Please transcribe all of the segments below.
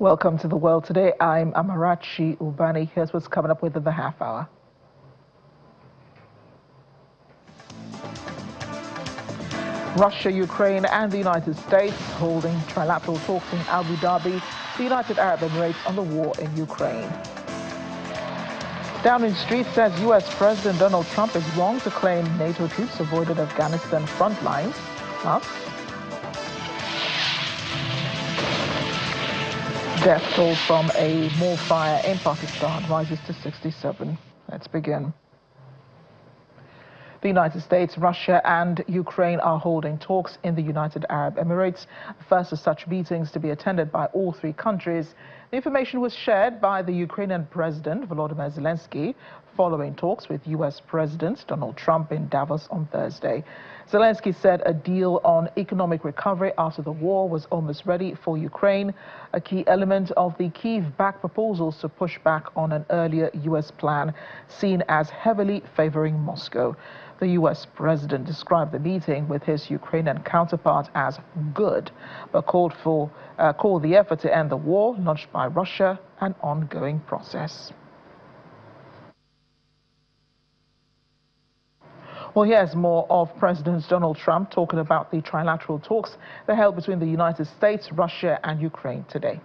Welcome to The World Today. I'm Amarachi Ubani. Here's what's coming up within the half hour. Russia, Ukraine and the United States holding trilateral talks in Abu Dhabi, the United Arab Emirates on the war in Ukraine. Downing Street says U.S. President Donald Trump is wrong to claim NATO troops avoided Afghanistan front lines. Plus, death toll from a mall fire in Pakistan rises to 67. Let's begin. The United States, Russia and Ukraine are holding talks in the United Arab Emirates, the first of such meetings to be attended by all three countries. The information was shared by the Ukrainian President Volodymyr Zelensky following talks with U.S. President Donald Trump in Davos on Thursday. Zelensky said a deal on economic recovery after the war was almost ready for Ukraine, a key element of the Kyiv-backed proposals to push back on an earlier U.S. plan seen as heavily favoring Moscow. The U.S. president described the meeting with his Ukrainian counterpart as good, but called the effort to end the war launched by Russia an ongoing process. Well, here's more of President Donald Trump talking about the trilateral talks that held between the United States, Russia and Ukraine today.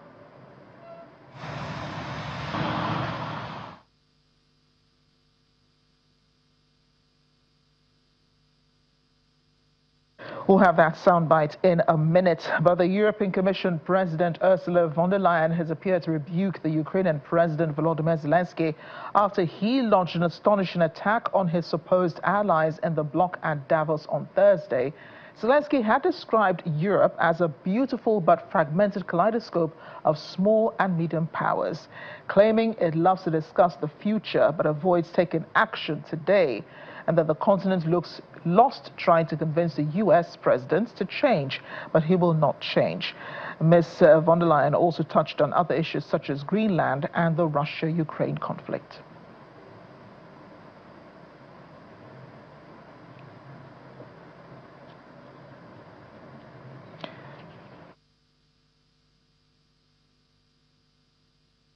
We'll have that soundbite in a minute, but the European Commission President Ursula von der Leyen has appeared to rebuke the Ukrainian President Volodymyr Zelensky after he launched an astonishing attack on his supposed allies in the bloc at Davos on Thursday. Zelensky had described Europe as a beautiful but fragmented kaleidoscope of small and medium powers, claiming it loves to discuss the future but avoids taking action today, and that the continent looks lost trying to convince the U.S. president to change, but he will not change. Ms. von der Leyen also touched on other issues such as Greenland and the Russia-Ukraine conflict.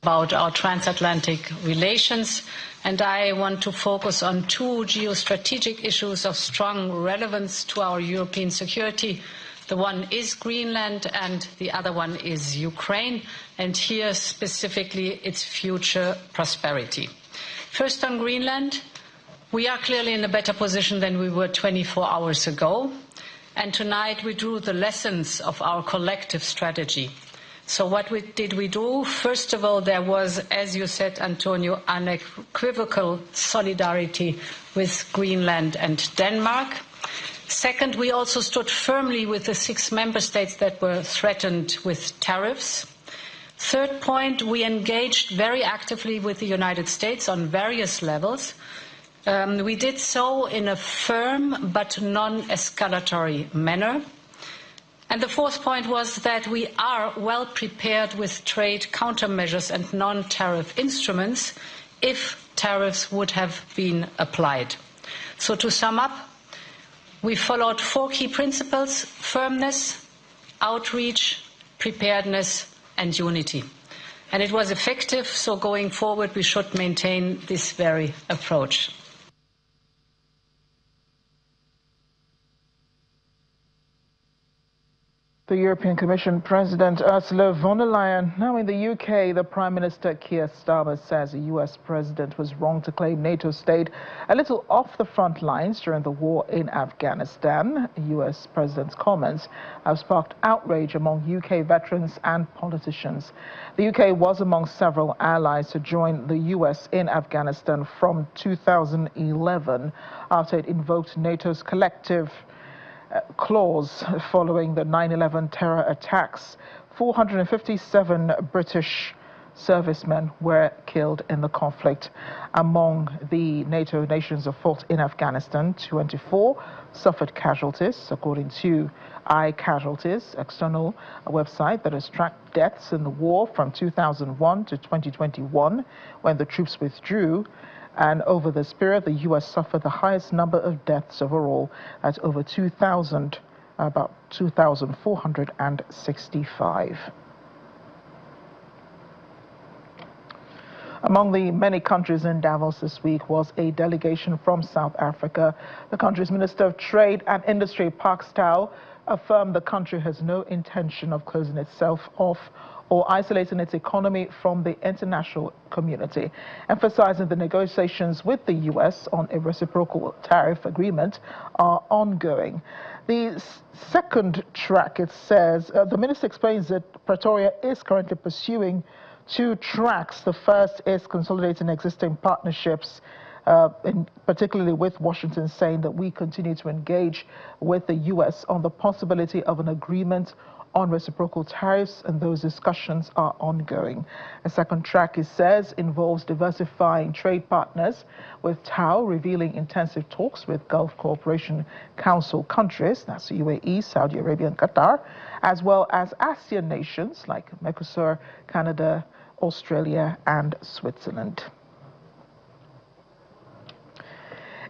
About our transatlantic relations, and I want to focus on two geostrategic issues of strong relevance to our European security. The one is Greenland and the other one is Ukraine, and here specifically its future prosperity. First, on Greenland, we are clearly in a better position than we were 24 hours ago, and tonight we drew the lessons of our collective strategy. So what did we do? First of all, there was, as you said, Antonio, unequivocal solidarity with Greenland and Denmark. Second, we also stood firmly with the 6 member states that were threatened with tariffs. Third point, we engaged very actively with the United States on various levels. We did so in a firm but non-escalatory manner. And the fourth point was that we are well prepared with trade countermeasures and non-tariff instruments if tariffs would have been applied. So to sum up, we followed 4 key principles: firmness, outreach, preparedness and unity. And it was effective, so going forward we should maintain this very approach. The European Commission President Ursula von der Leyen. Now in the UK, the Prime Minister Keir Starmer says the US President was wrong to claim NATO stayed a little off the front lines during the war in Afghanistan. US President's comments have sparked outrage among UK veterans and politicians. The UK was among several allies to join the US in Afghanistan from 2011 after it invoked NATO's collective clause following the 9/11 terror attacks. 457 British servicemen were killed in the conflict. Among the NATO nations that fought in Afghanistan, 24 suffered casualties, according to iCasualties, external website that has tracked deaths in the war from 2001 to 2021, when the troops withdrew. And over this period, the U.S. suffered the highest number of deaths overall at over 2,000, about 2,465. Among the many countries in Davos this week was a delegation from South Africa. The country's Minister of Trade and Industry, Park Stow, affirmed the country has no intention of closing itself off or isolating its economy from the international community, emphasizing the negotiations with the U.S. on a reciprocal tariff agreement are ongoing. The second track, it says, the minister explains that Pretoria is currently pursuing two tracks. The first is consolidating existing partnerships, particularly with Washington, saying that we continue to engage with the U.S. on the possibility of an agreement on reciprocal tariffs, and those discussions are ongoing. A second track, it says, involves diversifying trade partners, with Tao revealing intensive talks with Gulf Cooperation Council countries, that's UAE, Saudi Arabia, and Qatar, as well as ASEAN nations like Mercosur, Canada, Australia, and Switzerland.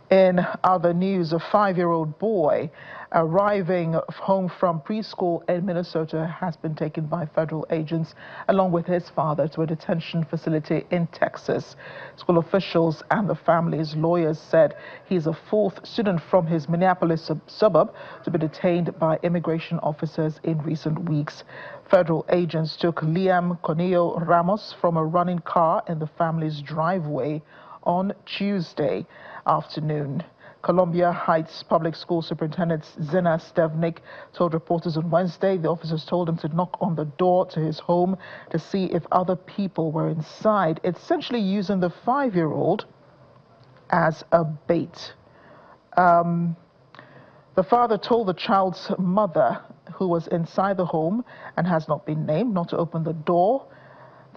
In other news, a 5-year-old boy arriving home from preschool in Minnesota has been taken by federal agents along with his father to a detention facility in Texas. School officials and the family's lawyers said he's a fourth student from his Minneapolis suburb to be detained by immigration officers in recent weeks. Federal agents took Liam Corneo Ramos from a running car in the family's driveway on Tuesday afternoon. Columbia Heights Public School Superintendent Zina Stevnik told reporters on Wednesday the officers told him to knock on the door to his home to see if other people were inside, essentially using the 5-year-old as a bait. The father told the child's mother, who was inside the home and has not been named, not to open the door.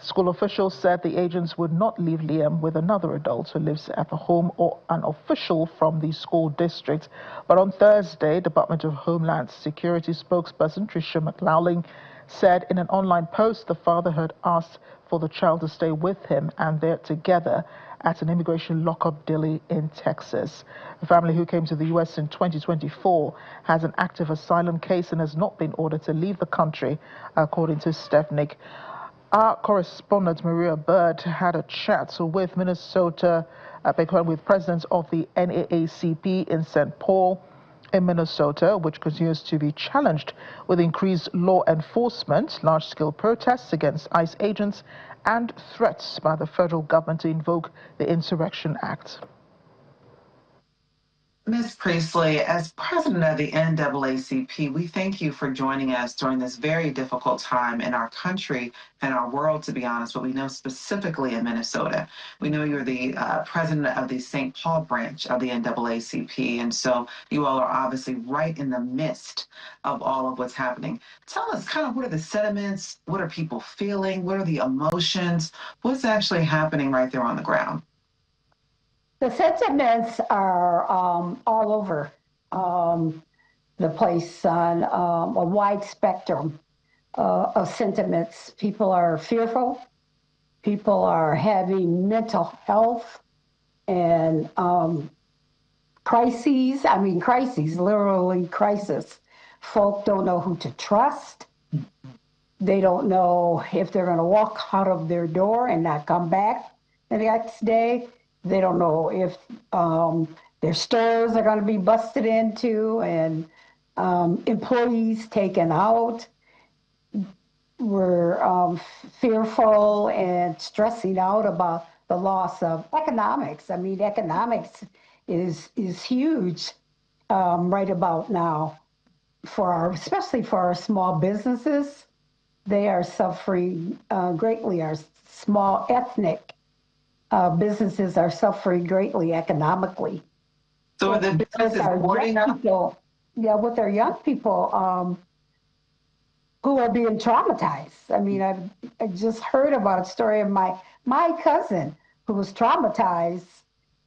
School officials said the agents would not leave Liam with another adult who lives at the home or an official from the school district. But on Thursday, Department of Homeland Security spokesperson Tricia McLaughlin said in an online post the father had asked for the child to stay with him and they're together at an immigration lockup deli in Texas. The family, who came to the U.S. in 2024, has an active asylum case and has not been ordered to leave the country, according to Stevnik. Our correspondent Maria Bird had a chat with with presidents of the NAACP in St. Paul in Minnesota, which continues to be challenged with increased law enforcement, large-scale protests against ICE agents, and threats by the federal government to invoke the Insurrection Act. Ms. Priestley, as president of the NAACP, we thank you for joining us during this very difficult time in our country and our world, to be honest, but we know specifically in Minnesota. We know you're the president of the St. Paul branch of the NAACP, and so you all are obviously right in the midst of all of what's happening. Tell us kind of what are the sentiments, what are people feeling, what are the emotions, what's actually happening right there on the ground? The sentiments are all over the place on a wide spectrum of sentiments. People are fearful. People are having mental health and crises. I mean, crises, literally crisis. Folk don't know who to trust. They don't know if they're going to walk out of their door and not come back the next day. They don't know if their stores are going to be busted into and employees taken out. We're fearful and stressing out about the loss of economics. I mean, economics is huge right about now, especially for our small businesses. They are suffering greatly. Our small ethnic businesses are suffering greatly economically. So the businesses with our young people who are being traumatized. I mean, I just heard about a story of my cousin who was traumatized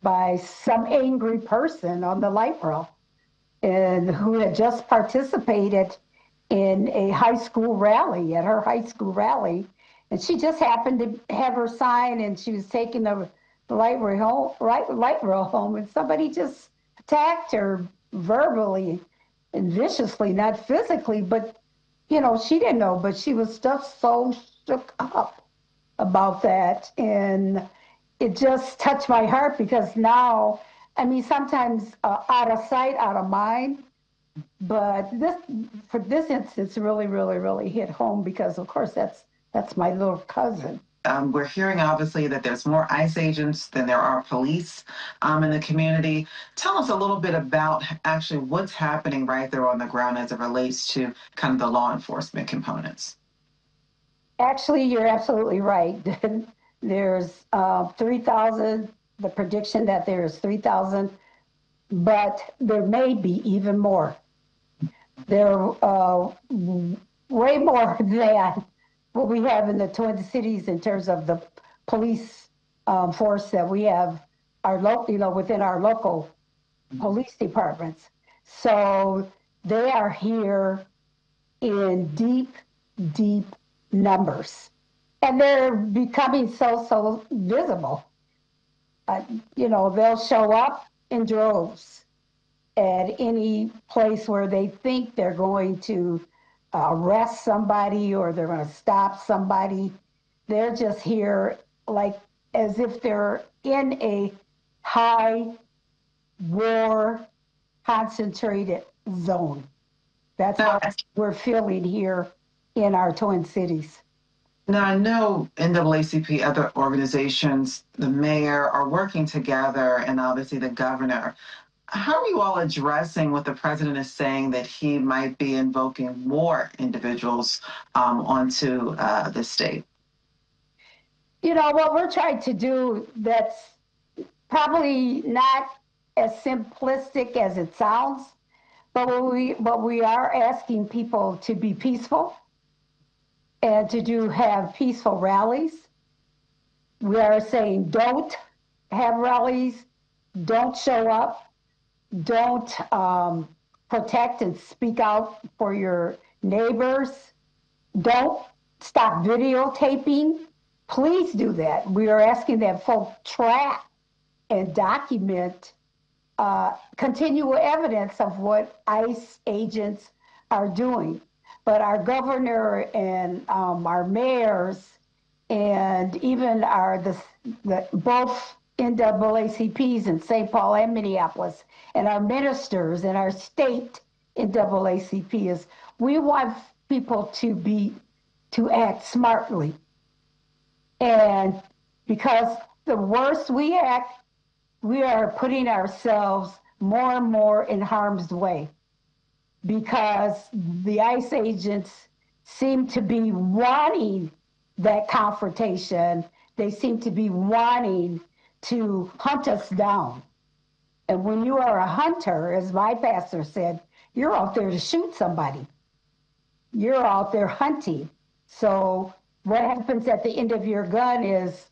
by some angry person on the light rail and who had just participated in a high school rally, at her high school rally. And she just happened to have her sign, and she was taking the light rail home, and somebody just attacked her verbally and viciously, not physically, but, you know, she didn't know, but she was just so shook up about that. And it just touched my heart because now, I mean, sometimes out of sight, out of mind. But for this instance, really, really, really hit home because, of course, that's my little cousin. We're hearing, obviously, that there's more ICE agents than there are police in the community. Tell us a little bit about actually what's happening right there on the ground as it relates to kind of the law enforcement components. Actually, you're absolutely right. There's 3,000, the prediction that there's 3,000, but there may be even more. There are way more than what we have in the Twin Cities in terms of the police force that we have within our local police departments. So they are here in deep, deep numbers, and they're becoming so visible. They'll show up in droves at any place where they think they're going to arrest somebody or they're going to stop somebody. They're just here like as if they're in a high war concentrated zone. That's how we're feeling here in our Twin Cities. Now, I know NAACP, other organizations, the mayor are working together, and obviously the governor. How are you all addressing what the president is saying that he might be invoking more individuals onto the state? What we're trying to do that's probably not as simplistic as it sounds, but we are asking people to be peaceful and to have peaceful rallies. We are saying don't have rallies, don't show up, don't protect and speak out for your neighbors, don't stop videotaping. Please do that. We are asking that folks track and document continual evidence of what ICE agents are doing. But our governor and our mayors and even both NAACPs in St. Paul and Minneapolis and our ministers and our state NAACP we want people to act smartly. And because the worse we act, we are putting ourselves more and more in harm's way because the ICE agents seem to be wanting that confrontation. They seem to be wanting to hunt us down. And when you are a hunter, as my pastor said, you're out there to shoot somebody. You're out there hunting. So what happens at the end of your gun is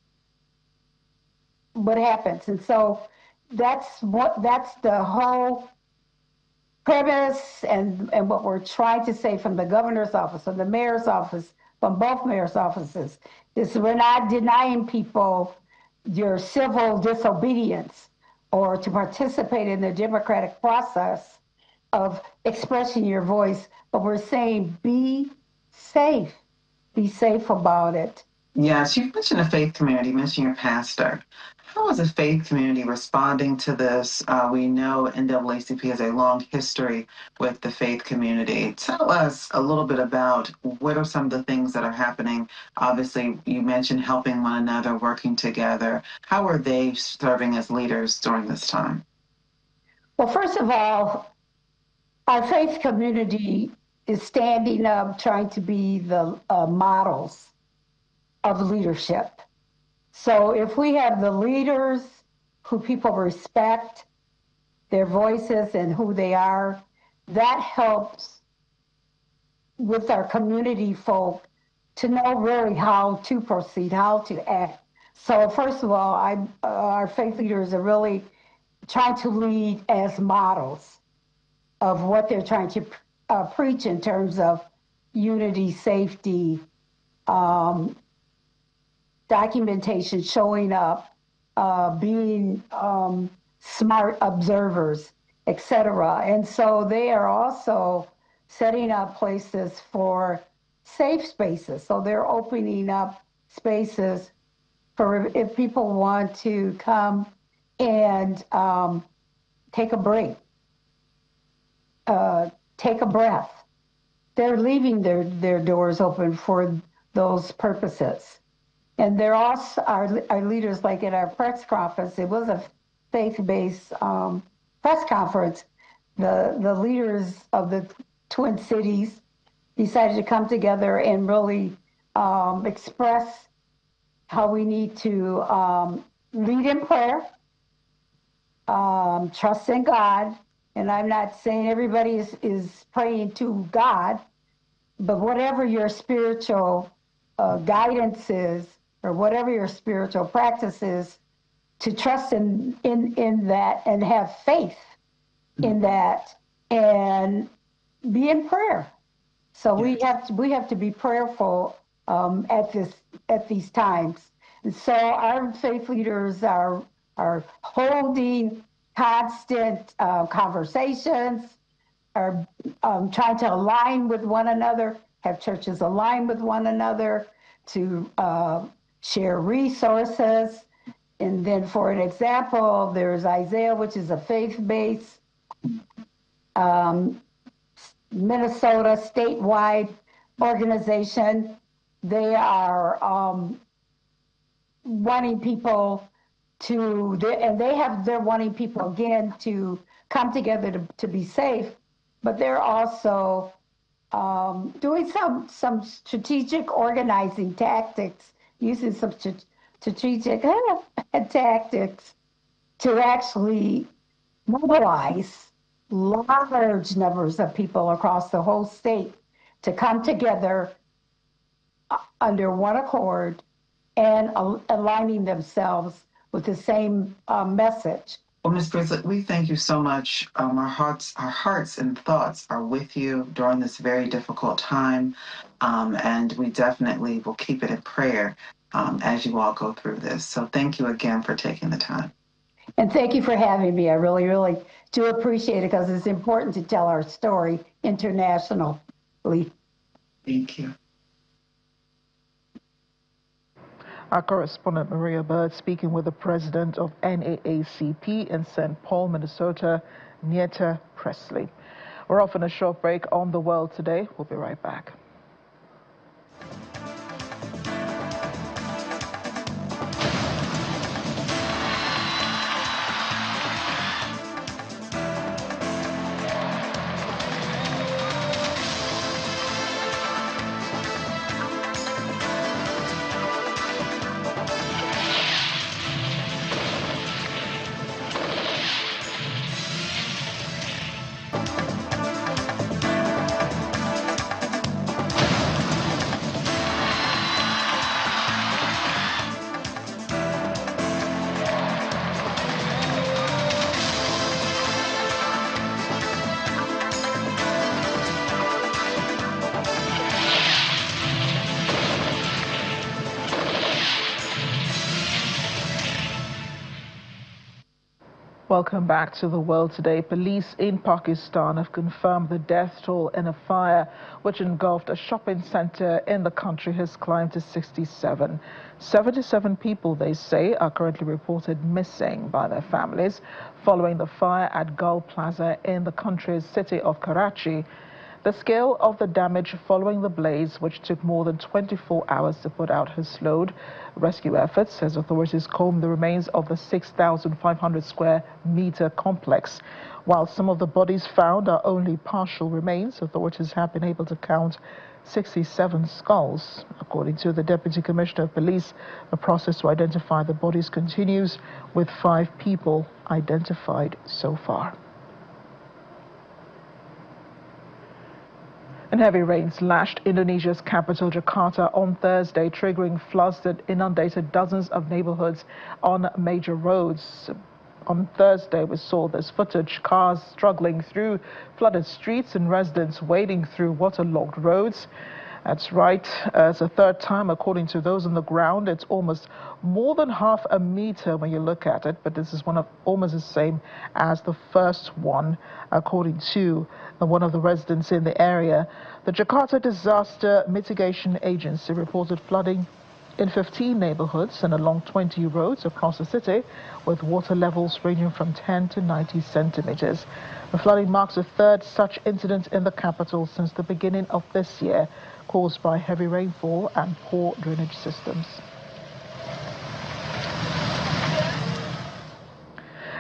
what happens. And so that's the whole premise and what we're trying to say from the governor's office, from the mayor's office, from both mayor's offices, is we're not denying people your civil disobedience or to participate in the democratic process of expressing your voice, but we're saying be safe. Be safe about it. Yes, you've mentioned the faith community, you mentioned your pastor. How is the faith community responding to this? We know NAACP has a long history with the faith community. Tell us a little bit about what are some of the things that are happening. Obviously, you mentioned helping one another, working together. How are they serving as leaders during this time? Well, first of all, our faith community is standing up, trying to be the models of leadership. So if we have the leaders who people respect, their voices and who they are, that helps with our community folk to know really how to proceed, how to act. So first of all, our faith leaders are really trying to lead as models of what they're trying to preach in terms of unity, safety, documentation, showing up, being smart observers, etc. And so they are also setting up places for safe spaces. So they're opening up spaces for if people want to come and take a break, take a breath. They're leaving their doors open for those purposes. And they're also our leaders, like at our press conference, it was a faith-based press conference. The leaders of the Twin Cities decided to come together and really express how we need to lead in prayer, trust in God. And I'm not saying everybody is praying to God, but whatever your spiritual guidance is, or whatever your spiritual practice is, to trust in that and have faith in that and be in prayer. So we have to be prayerful at these times. And so our faith leaders are holding constant conversations, are trying to align with one another, have churches align with one another to share resources. And then, for an example, there's Isaiah, which is a faith-based Minnesota statewide organization. They are wanting people to, and they're wanting people again to come together to be safe, but they're also doing some strategic organizing tactics, using some strategic tactics to actually mobilize large numbers of people across the whole state to come together under one accord and aligning themselves with the same message. Well, Ms. Grizzly, we thank you so much. Our hearts and thoughts are with you during this very difficult time, and we definitely will keep it in prayer as you all go through this. So thank you again for taking the time. And thank you for having me. I really, really do appreciate it, because it's important to tell our story internationally. Thank you. Our correspondent Maria Bird speaking with the president of NAACP in St. Paul, Minnesota, Nieta Presley. We're off on a short break on The World Today. We'll be right back. Welcome back to The World Today. Police in Pakistan have confirmed the death toll in a fire which engulfed a shopping center in the country has climbed to 67. 77 people, they say, are currently reported missing by their families following the fire at Gul Plaza in the country's city of Karachi. The scale of the damage following the blaze, which took more than 24 hours to put out, has slowed rescue efforts as authorities comb the remains of the 6,500 square meter complex. While some of the bodies found are only partial remains, authorities have been able to count 67 skulls. According to the Deputy Commissioner of Police, the process to identify the bodies continues, with 5 people identified so far. And heavy rains lashed Indonesia's capital, Jakarta, on Thursday, triggering floods that inundated dozens of neighborhoods on major roads. On Thursday, we saw this footage, cars struggling through flooded streets and residents wading through waterlogged roads. That's right, it's a third time, according to those on the ground. It's almost more than half a meter when you look at it, but this is almost the same as the first one, according to one of the residents in the area. The Jakarta Disaster Mitigation Agency reported flooding in 15 neighborhoods and along 20 roads across the city, with water levels ranging from 10 to 90 centimeters. The flooding marks the third such incident in the capital since the beginning of this year, caused by heavy rainfall and poor drainage systems.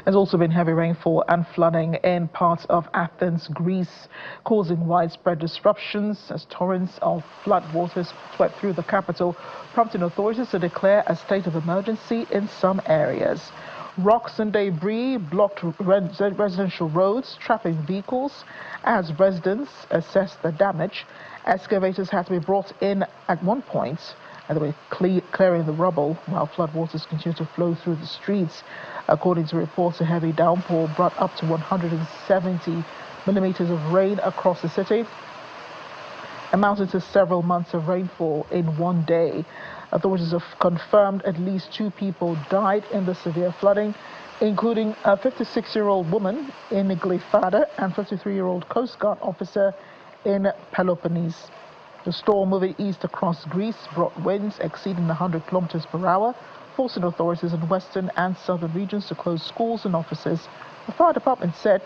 There's also been heavy rainfall and flooding in parts of Athens, Greece, causing widespread disruptions as torrents of floodwaters swept through the capital, prompting authorities to declare a state of emergency in some areas. Rocks and debris blocked residential roads, trapping vehicles. As residents assessed the damage, excavators had to be brought in at one point, and they were clearing the rubble while floodwaters continued to flow through the streets. According to reports, a heavy downpour brought up to 170 millimeters of rain across the city, amounting to several months of rainfall in one day. Authorities have confirmed at least 2 people died in the severe flooding, including a 56-year-old woman in Glyfada and 53-year-old Coast Guard officer in Peloponnese. The storm moving east across Greece brought winds exceeding 100 kilometers per hour, forcing authorities in western and southern regions to close schools and offices. The fire department said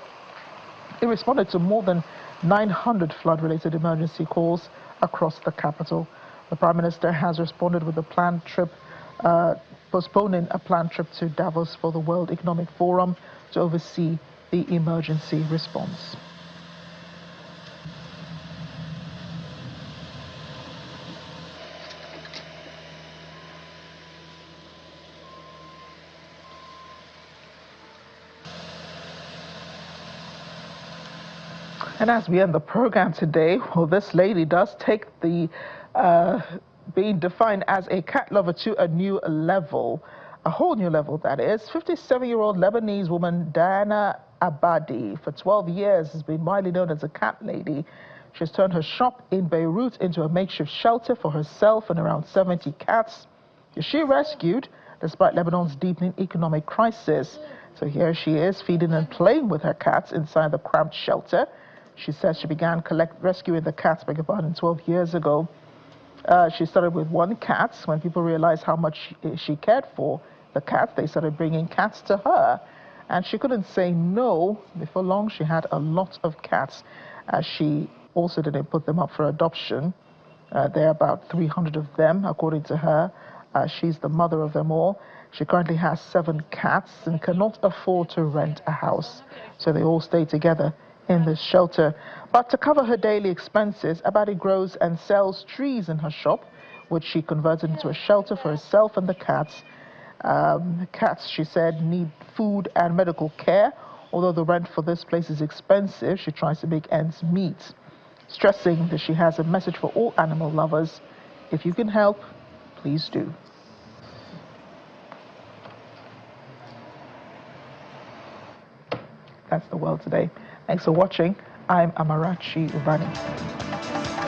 it responded to more than 900 flood-related emergency calls across the capital. The Prime Minister has responded with a planned trip, postponing a planned trip to Davos for the World Economic Forum to oversee the emergency response. And as we end the program today, well, this lady does take the being defined as a cat lover to a new level, a whole new level, that is. 57-year-old Lebanese woman Diana Abadi, for 12 years, has been widely known as a cat lady. She's turned her shop in Beirut into a makeshift shelter for herself and around 70 cats. She rescued despite Lebanon's deepening economic crisis. So here she is, feeding and playing with her cats inside the cramped shelter. She says she began rescuing the cats, 12 years ago. She started with 1 cat. When people realized how much she cared for the cats, they started bringing cats to her. And she couldn't say no. Before long, she had a lot of cats. She also didn't put them up for adoption. There are about 300 of them, according to her. She's the mother of them all. She currently has 7 cats and cannot afford to rent a house. So they all stay together in this shelter. But to cover her daily expenses, Abadi grows and sells trees in her shop, which she converted into a shelter for herself and the cats. The cats, she said, need food and medical care. Although the rent for this place is expensive, she tries to make ends meet, stressing that she has a message for all animal lovers. If you can help, please do. That's the world today. Thanks for watching. I'm Amarachi Uvani.